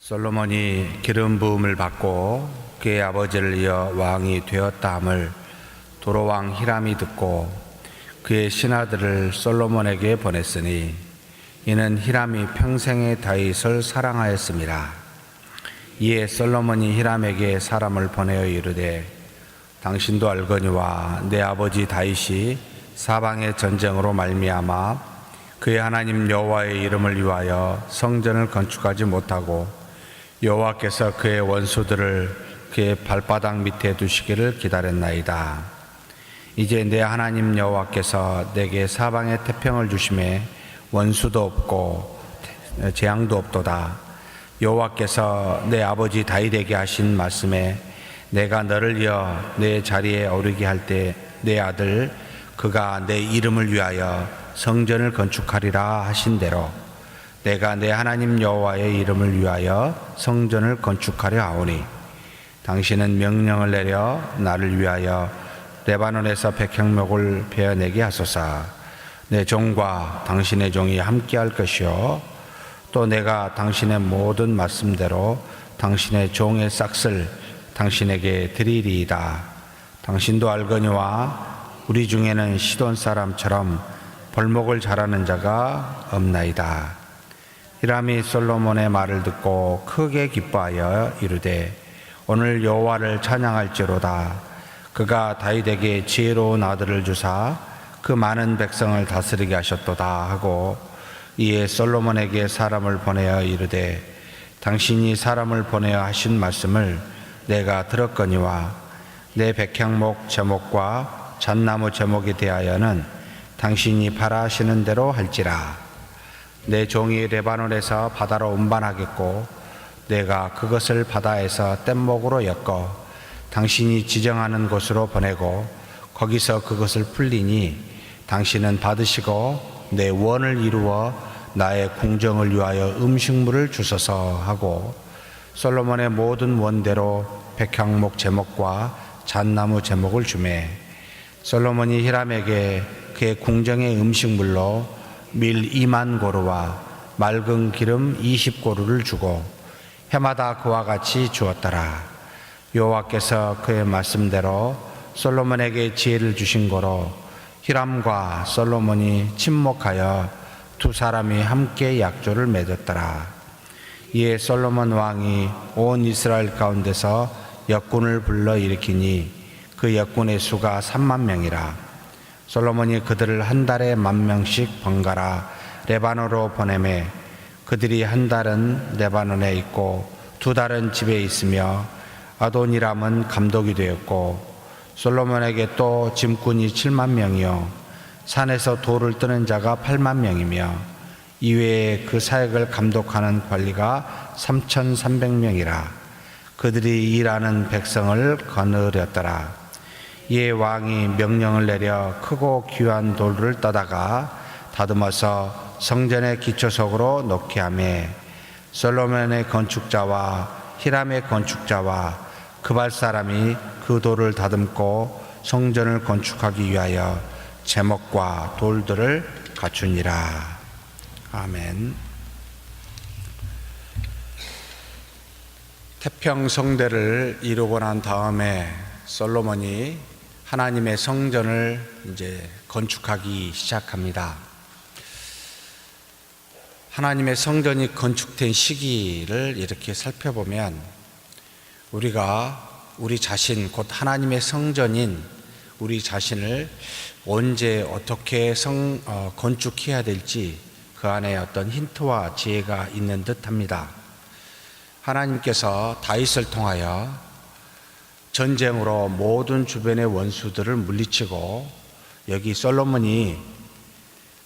솔로몬이 기름 부음을 받고 그의 아버지를 이어 왕이 되었다함을 도로왕 히람이 듣고 그의 신하들을 솔로몬에게 보냈으니 이는 히람이 평생에 다윗을 사랑하였습니다. 이에 솔로몬이 히람에게 사람을 보내어 이르되 당신도 알거니와 내 아버지 다윗이 사방의 전쟁으로 말미암아 그의 하나님 여호와의 이름을 위하여 성전을 건축하지 못하고 여호와께서 그의 원수들을 그의 발바닥 밑에 두시기를 기다렸나이다. 이제 내 하나님 여호와께서 내게 사방에 태평을 주심에 원수도 없고 재앙도 없도다. 여호와께서 내 아버지 다윗에게 하신 말씀에 내가 너를 이어 내 자리에 오르게 할 때 내 아들 그가 내 이름을 위하여 성전을 건축하리라 하신 대로 내가 내 하나님 여호와의 이름을 위하여 성전을 건축하려 하오니 당신은 명령을 내려 나를 위하여 레바논에서 백향목을 베어내게 하소서. 내 종과 당신의 종이 함께할 것이요 또 내가 당신의 모든 말씀대로 당신의 종의 싹을 당신에게 드리리이다. 당신도 알거니와 우리 중에는 시돈 사람처럼 벌목을 잘하는 자가 없나이다. 히람이 솔로몬의 말을 듣고 크게 기뻐하여 이르되 오늘 여호와를 찬양할지로다. 그가 다윗에게 지혜로운 아들을 주사 그 많은 백성을 다스리게 하셨도다 하고 이에 솔로몬에게 사람을 보내어 이르되 당신이 사람을 보내어 하신 말씀을 내가 들었거니와 내 백향목 제목과 잣나무 제목에 대하여는 당신이 바라시는 대로 할지라. 내 종이 레바논에서 바다로 운반하겠고 내가 그것을 바다에서 뗏목으로 엮어 당신이 지정하는 곳으로 보내고 거기서 그것을 풀리니 당신은 받으시고 내 원을 이루어 나의 궁정을 위하여 음식물을 주소서 하고 솔로몬의 모든 원대로 백향목 제목과 잣나무 제목을 주매 솔로몬이 히람에게 그의 궁정의 음식물로 밀 2만 고루와 맑은 기름 20고루를 주고 해마다 그와 같이 주었더라. 여호와께서 그의 말씀대로 솔로몬에게 지혜를 주신 거로 히람과 솔로몬이 친목하여 두 사람이 함께 약조를 맺었더라. 이에 솔로몬 왕이 온 이스라엘 가운데서 역군을 불러 일으키니 그 역군의 수가 3만 명이라. 솔로몬이 그들을 한 달에 10,000명씩 번갈아 레바논으로 보내매 그들이 한 달은 레바논에 있고 두 달은 집에 있으며 아도니람은 감독이 되었고 솔로몬에게 또 짐꾼이 7만 명이요 산에서 돌을 뜨는 자가 8만 명이며 이외에 그 사역을 감독하는 관리가 3,300명이라. 그들이 일하는 백성을 거느렸더라. 이에 왕이 명령을 내려 크고 귀한 돌을 떠다가 다듬어서 성전의 기초석으로 놓게 하며 솔로몬의 건축자와 히람의 건축자와 그발 사람이 그 돌을 다듬고 성전을 건축하기 위하여 제목과 돌들을 갖추니라. 아멘. 태평성대를 이루고 난 다음에 솔로몬이 하나님의 성전을 이제 건축하기 시작합니다. 하나님의 성전이 건축된 시기를 이렇게 살펴보면 우리가 우리 자신 곧 하나님의 성전인 우리 자신을 언제 어떻게 건축해야 될지 그 안에 어떤 힌트와 지혜가 있는 듯합니다. 하나님께서 다윗을 통하여 전쟁으로 모든 주변의 원수들을 물리치고 여기 솔로몬이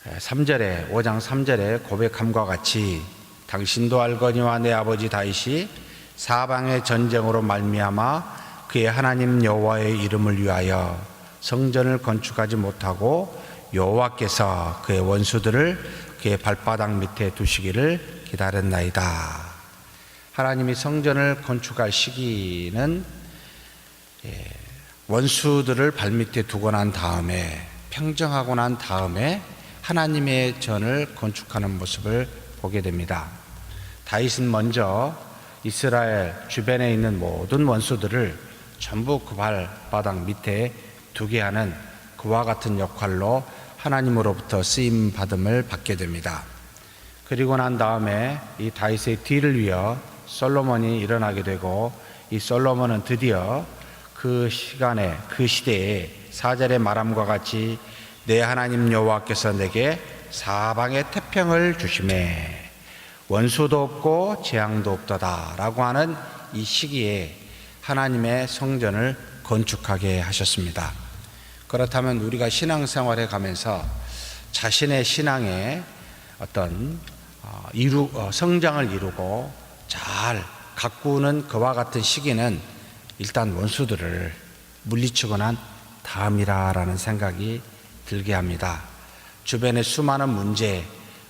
5장 3절에 고백함과 같이 당신도 알거니와 내 아버지 다윗이 사방의 전쟁으로 말미암아 그의 하나님 여호와의 이름을 위하여 성전을 건축하지 못하고 여호와께서 그의 원수들을 그의 발바닥 밑에 두시기를 기다렸나이다. 하나님이 성전을 건축할 시기는 원수들을 발밑에 두고 난 다음에 평정하고 난 다음에 하나님의 전을 건축하는 모습을 보게 됩니다. 다윗은 먼저 이스라엘 주변에 있는 모든 원수들을 전부 그 발바닥 밑에 두게 하는 그와 같은 역할로 하나님으로부터 쓰임 받음을 받게 됩니다. 그리고 난 다음에 이 다윗의 뒤를 이어 솔로몬이 일어나게 되고, 이 솔로몬은 드디어 그 시간에, 그 시대에 4절의 말함과 같이 내 하나님 여호와께서 내게 사방에 태평을 주시매 원수도 없고 재앙도 없도다 라고 하는 이 시기에 하나님의 성전을 건축하게 하셨습니다. 그렇다면 우리가 신앙생활에 가면서 자신의 신앙의 어떤 성장을 이루고 잘 가꾸는 그와 같은 시기는 일단 원수들을 물리치고 난 다음이라는 생각이 들게 합니다. 주변의 수많은 문제,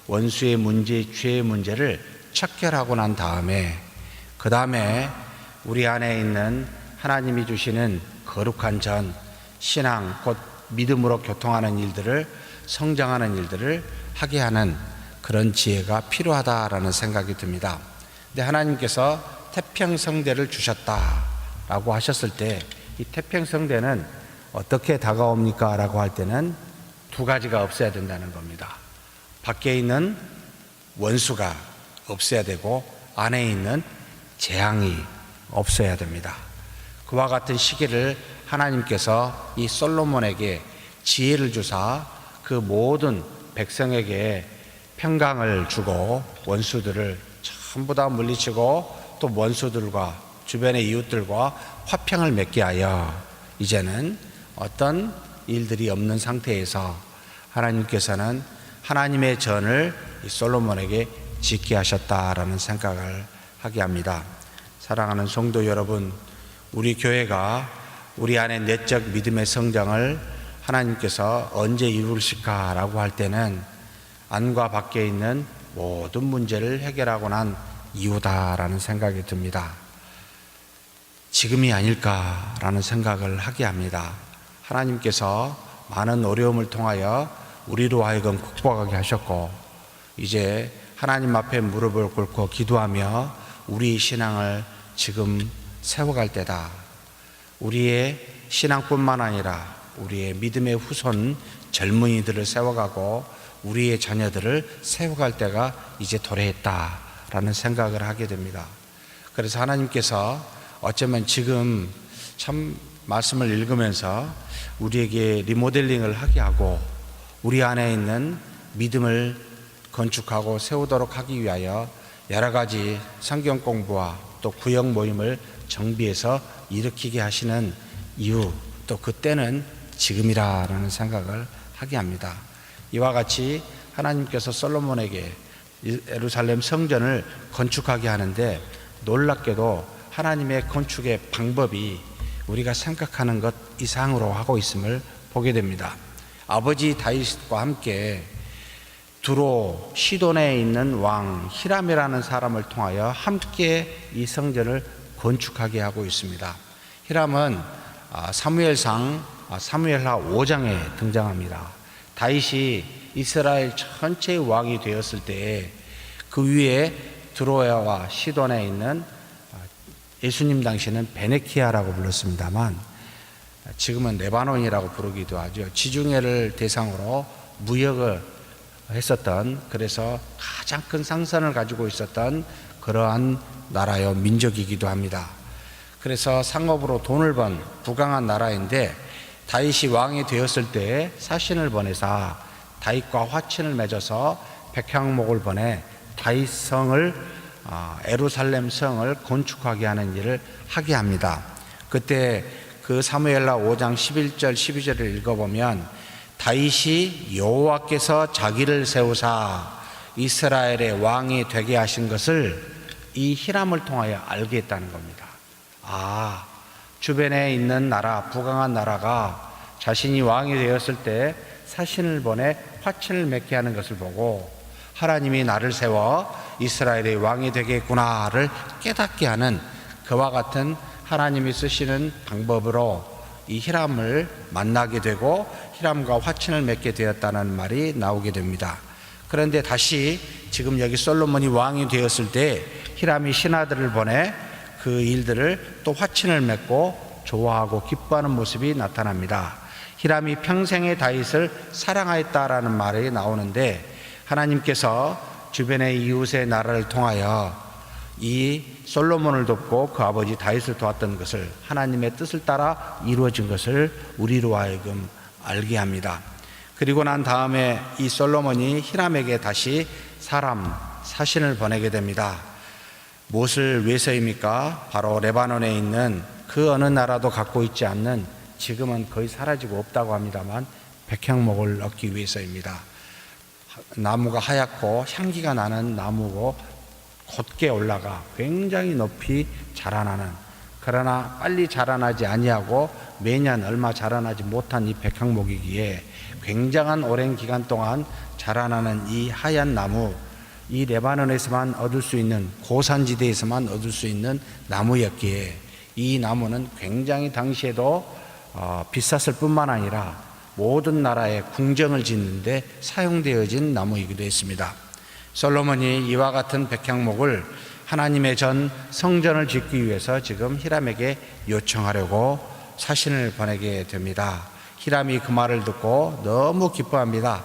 원수의 문제, 죄의 문제를 척결하고 난 다음에, 그 다음에 우리 안에 있는 하나님이 주시는 거룩한 전, 신앙, 곧 믿음으로 교통하는 일들을, 성장하는 일들을 하게 하는 그런 지혜가 필요하다라는 생각이 듭니다. 근데 하나님께서 태평성대를 주셨다라고 하셨을 때, 이 태평성대는 어떻게 다가옵니까? 라고 할 때는 두 가지가 없어야 된다는 겁니다. 밖에 있는 원수가 없어야 되고 안에 있는 재앙이 없어야 됩니다. 그와 같은 시기를 하나님께서 이 솔로몬에게 지혜를 주사 그 모든 백성에게 평강을 주고 원수들을 전부 다 물리치고 또 원수들과 주변의 이웃들과 화평을 맺게 하여 이제는 어떤 일들이 없는 상태에서 하나님께서는 하나님의 전을 이 솔로몬에게 짓게 하셨다라는 생각을 하게 합니다. 사랑하는 성도 여러분, 우리 교회가 우리 안에 내적 믿음의 성장을 하나님께서 언제 이루실까라고 할 때는 안과 밖에 있는 모든 문제를 해결하고 난 이후다라는 생각이 듭니다. 지금이 아닐까라는 생각을 하게 합니다. 하나님께서 많은 어려움을 통하여 우리로 하여금 극복하게 하셨고, 이제 하나님 앞에 무릎을 꿇고 기도하며 우리 신앙을 지금 세워갈 때다. 우리의 신앙뿐만 아니라 우리의 믿음의 후손 젊은이들을 세워가고 우리의 자녀들을 세워갈 때가 이제 도래했다라는 생각을 하게 됩니다. 그래서 하나님께서 어쩌면 지금 참 말씀을 읽으면서 우리에게 리모델링을 하게 하고 우리 안에 있는 믿음을 건축하고 세우도록 하기 위하여 여러 가지 성경 공부와 또 구역 모임을 정비해서 일으키게 하시는 이유, 또 그때는 지금이라는 생각을 하게 합니다. 이와 같이 하나님께서 솔로몬에게 예루살렘 성전을 건축하게 하는데, 놀랍게도 하나님의 건축의 방법이 우리가 생각하는 것 이상으로 하고 있음을 보게 됩니다. 아버지 다윗과 함께 두로 시돈에 있는 왕 히람이라는 사람을 통하여 함께 이 성전을 건축하게 하고 있습니다. 히람은 사무엘상 사무엘하 5장에 등장합니다. 다윗이 이스라엘 전체의 왕이 되었을 때 그 위에 두로야와 시돈에 있는, 예수님 당시에는 베네키아라고 불렀습니다만 지금은 레바논이라고 부르기도 하죠. 지중해를 대상으로 무역을 했었던, 그래서 가장 큰 상선을 가지고 있었던 그러한 나라요 민족이기도 합니다. 그래서 상업으로 돈을 번 부강한 나라인데, 다윗이 왕이 되었을 때 사신을 보내사 다윗과 화친을 맺어서 백향목을 보내 다윗성을, 예루살렘 성을 건축하게 하는 일을 하게 합니다. 그때 그 사무엘하 5장 11절 12절을 읽어보면 다윗이 여호와께서 자기를 세우사 이스라엘의 왕이 되게 하신 것을 이 히람을 통하여 알게 했다는 겁니다. 주변에 있는 나라, 부강한 나라가 자신이 왕이 되었을 때 사신을 보내 화친을 맺게 하는 것을 보고 하나님이 나를 세워 이스라엘의 왕이 되겠구나를 깨닫게 하는 그와 같은 하나님이 쓰시는 방법으로 이 히람을 만나게 되고 히람과 화친을 맺게 되었다는 말이 나오게 됩니다. 그런데 다시 지금 여기 솔로몬이 왕이 되었을 때 히람이 신하들을 보내 그 일들을 또 화친을 맺고 좋아하고 기뻐하는 모습이 나타납니다. 히람이 평생에 다윗을 사랑하였다라는 말이 나오는데, 하나님께서 주변의 이웃의 나라를 통하여 이 솔로몬을 돕고 그 아버지 다윗을 도왔던 것을, 하나님의 뜻을 따라 이루어진 것을 우리로 하여금 알게 합니다. 그리고 난 다음에 이 솔로몬이 히람에게 다시 사신을 보내게 됩니다. 무엇을 위해서입니까? 바로 레바논에 있는 그 어느 나라도 갖고 있지 않는, 지금은 거의 사라지고 없다고 합니다만, 백향목을 얻기 위해서입니다. 나무가 하얗고 향기가 나는 나무고 곧게 올라가 굉장히 높이 자라나는, 그러나 빨리 자라나지 아니하고 매년 얼마 자라나지 못한 이 백향목이기에 굉장한 오랜 기간 동안 자라나는 이 하얀 나무, 이 레바논에서만 얻을 수 있는, 고산지대에서만 얻을 수 있는 나무였기에 이 나무는 굉장히 당시에도 비쌌을 뿐만 아니라 모든 나라에 궁정을 짓는데 사용되어진 나무이기도 했습니다. 솔로몬이 이와 같은 백향목을 하나님의 전 성전을 짓기 위해서 지금 히람에게 요청하려고 사신을 보내게 됩니다. 히람이 그 말을 듣고 너무 기뻐합니다.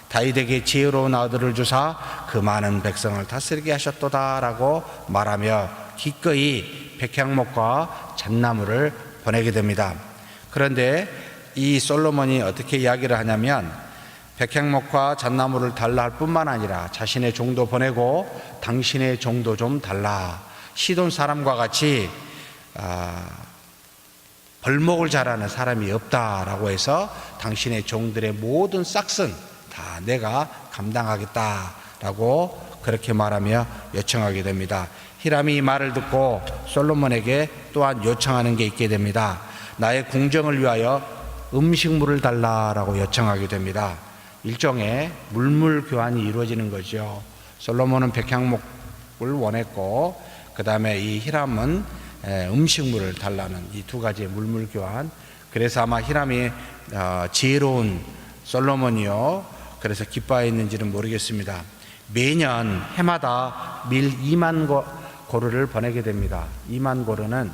다윗에게 지혜로운 아들을 주사 그 많은 백성을 다스리게 하셨도다라고 말하며 기꺼이 백향목과 잣나무를 보내게 됩니다. 그런데 이 솔로몬이 어떻게 이야기를 하냐면, 백향목과 잣나무를 달라 할 뿐만 아니라 자신의 종도 보내고 당신의 종도 좀 달라, 시돈 사람과 같이 벌목을 잘하는 사람이 없다라고 해서 당신의 종들의 모든 싹슨 다 내가 감당하겠다라고 그렇게 말하며 요청하게 됩니다. 히람이 이 말을 듣고 솔로몬에게 또한 요청하는 게 있게 됩니다. 나의 궁정을 위하여 음식물을 달라라고 요청하게 됩니다. 일종의 물물 교환이 이루어지는 거죠. 솔로몬은 백향목을 원했고, 그 다음에 이 히람은 음식물을 달라는 이 두 가지의 물물 교환. 그래서 아마 히람이 지혜로운 솔로몬이요, 그래서 기뻐했는지는 모르겠습니다. 매년 해마다 밀 2만 고르를 보내게 됩니다. 2만 고르는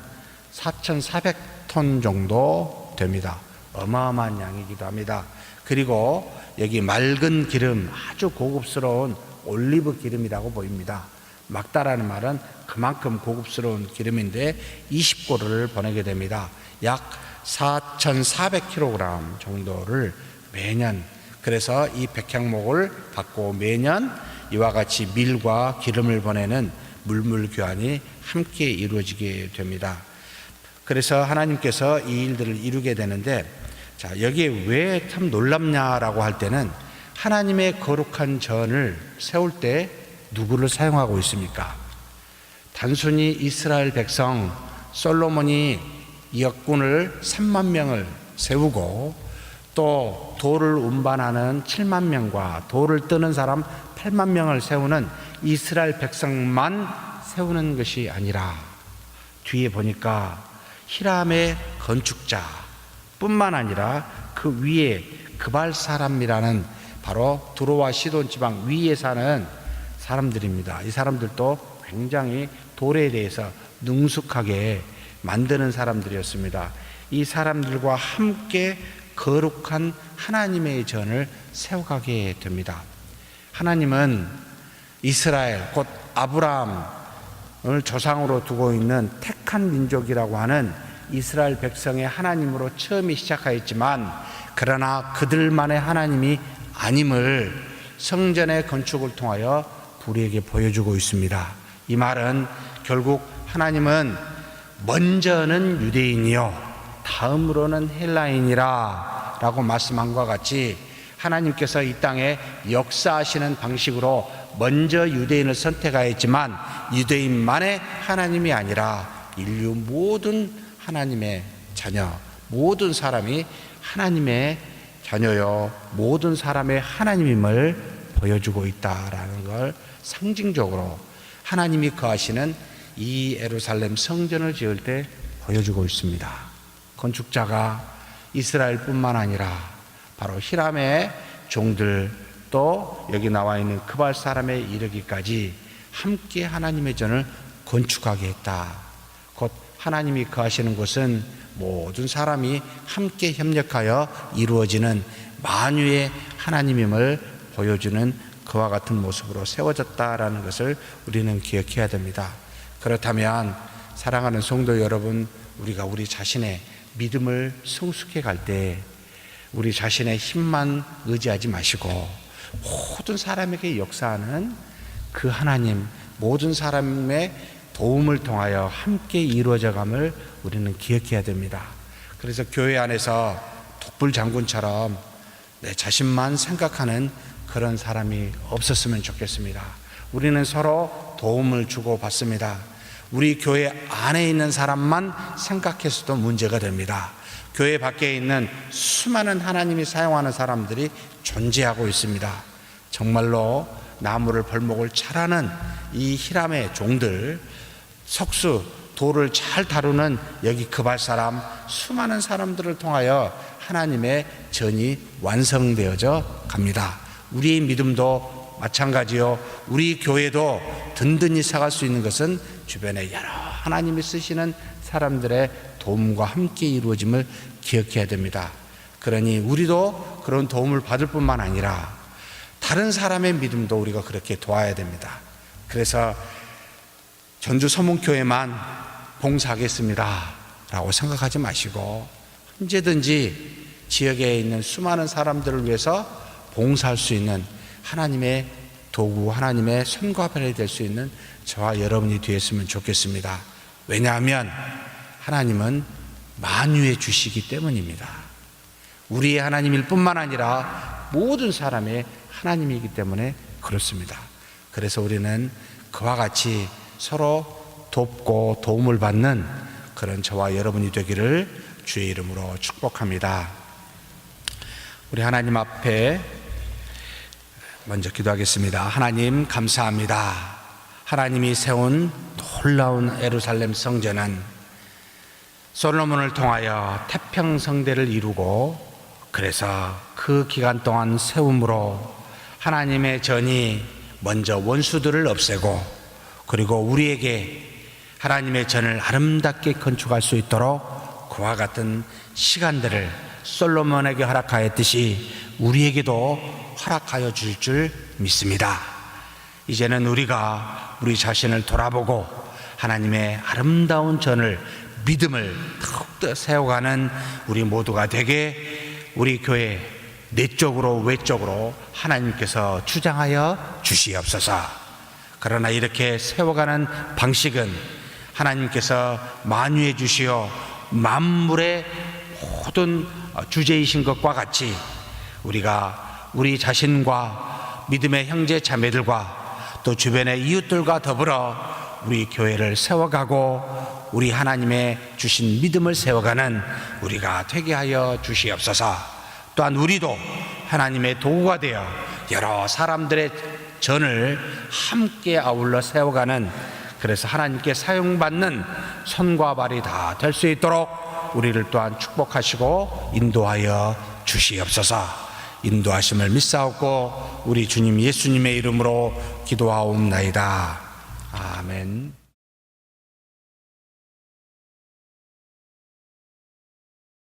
4,400톤 정도 됩니다. 어마어마한 양이기도 합니다. 그리고 여기 맑은 기름, 아주 고급스러운 올리브 기름이라고 보입니다. 맑다라는 말은 그만큼 고급스러운 기름인데 20고르를 보내게 됩니다. 약 4,400kg 정도를 매년, 그래서 이 백향목을 받고 매년 이와 같이 밀과 기름을 보내는 물물 교환이 함께 이루어지게 됩니다. 그래서 하나님께서 이 일들을 이루게 되는데, 자, 여기에 왜 참 놀랍냐라고 할 때는, 하나님의 거룩한 전을 세울 때 누구를 사용하고 있습니까? 단순히 이스라엘 백성 솔로몬이 역군을 3만 명을 세우고 또 돌을 운반하는 7만 명과 돌을 뜨는 사람 8만 명을 세우는 이스라엘 백성만 세우는 것이 아니라, 뒤에 보니까 히람의 건축자 뿐만 아니라 그 위에 그발 사람이라는, 바로 두로와 시돈 지방 위에 사는 사람들입니다. 이 사람들도 굉장히 돌에 대해서 능숙하게 만드는 사람들이었습니다. 이 사람들과 함께 거룩한 하나님의 전을 세워가게 됩니다. 하나님은 이스라엘, 곧 아브라함을 조상으로 두고 있는 택한 민족이라고 하는 이스라엘 백성의 하나님으로 처음에 시작하였지만, 그러나 그들만의 하나님이 아님을 성전의 건축을 통하여 우리에게 보여주고 있습니다. 이 말은 결국 하나님은 먼저는 유대인이요 다음으로는 헬라인이라 라고 말씀한 것과 같이, 하나님께서 이 땅에 역사하시는 방식으로 먼저 유대인을 선택하였지만 유대인만의 하나님이 아니라 인류 모든 하나님의 자녀, 모든 사람이 하나님의 자녀요, 모든 사람의 하나님임을 보여주고 있다라는 걸 상징적으로 하나님이 거하시는 이 예루살렘 성전을 지을 때 보여주고 있습니다. 건축자가 이스라엘뿐만 아니라 바로 히람의 종들 또 여기 나와 있는 그발 사람에 이르기까지 함께 하나님의 전을 건축하게 했다. 곧 하나님이 거하시는 곳은 모든 사람이 함께 협력하여 이루어지는 만유의 하나님임을 보여주는 그와 같은 모습으로 세워졌다라는 것을 우리는 기억해야 됩니다. 그렇다면 사랑하는 성도 여러분, 우리가 우리 자신의 믿음을 성숙해 갈 때 우리 자신의 힘만 의지하지 마시고 모든 사람에게 역사하는 그 하나님, 모든 사람의 도움을 통하여 함께 이루어져감을 우리는 기억해야 됩니다. 그래서 교회 안에서 독불장군처럼 내 자신만 생각하는 그런 사람이 없었으면 좋겠습니다. 우리는 서로 도움을 주고 받습니다. 우리 교회 안에 있는 사람만 생각해서도 문제가 됩니다. 교회 밖에 있는 수많은 하나님이 사용하는 사람들이 존재하고 있습니다. 정말로 나무를 벌목을 잘하는 이 히람의 종들, 석수, 돌을 잘 다루는 여기 그발 사람, 수많은 사람들을 통하여 하나님의 전이 완성되어져 갑니다. 우리의 믿음도 마찬가지요. 우리 교회도 든든히 서갈 수 있는 것은 주변에 여러 하나님이 쓰시는 사람들의 도움과 함께 이루어짐을 기억해야 됩니다. 그러니 우리도 그런 도움을 받을 뿐만 아니라 다른 사람의 믿음도 우리가 그렇게 도와야 됩니다. 그래서 전주 서문교회만 봉사하겠습니다 라고 생각하지 마시고 언제든지 지역에 있는 수많은 사람들을 위해서 봉사할 수 있는 하나님의 도구, 하나님의 손과 발이 될 수 있는 저와 여러분이 되었으면 좋겠습니다. 왜냐하면 하나님은 만유의 주시기 때문입니다. 우리의 하나님일 뿐만 아니라 모든 사람의 하나님이기 때문에 그렇습니다. 그래서 우리는 그와 같이 서로 돕고 도움을 받는 그런 저와 여러분이 되기를 주의 이름으로 축복합니다. 우리 하나님 앞에 먼저 기도하겠습니다. 하나님 감사합니다. 하나님이 세운 놀라운 예루살렘 성전은 솔로몬을 통하여 태평성대를 이루고 그래서 그 기간 동안 세움으로 하나님의 전이 먼저 원수들을 없애고 그리고 우리에게 하나님의 전을 아름답게 건축할 수 있도록 그와 같은 시간들을 솔로몬에게 허락하였듯이 우리에게도 허락하여 줄 줄 믿습니다. 이제는 우리가 우리 자신을 돌아보고 하나님의 아름다운 전을 믿음을 더욱더 세워가는 우리 모두가 되게 우리 교회 내적으로 외적으로 하나님께서 주장하여 주시옵소서. 그러나 이렇게 세워가는 방식은 하나님께서 만유해 주시어 만물의 모든 주제이신 것과 같이 우리가 우리 자신과 믿음의 형제 자매들과 또 주변의 이웃들과 더불어 우리 교회를 세워가고 우리 하나님의 주신 믿음을 세워가는 우리가 되게 하여 주시옵소서. 또한 우리도 하나님의 도구가 되어 여러 사람들의 전을 함께 아울러 세워가는, 그래서 하나님께 사용받는 손과 발이 다 될 수 있도록 우리를 또한 축복하시고 인도하여 주시옵소서. 인도하심을 믿사옵고 우리 주님 예수님의 이름으로 기도하옵나이다. 아멘.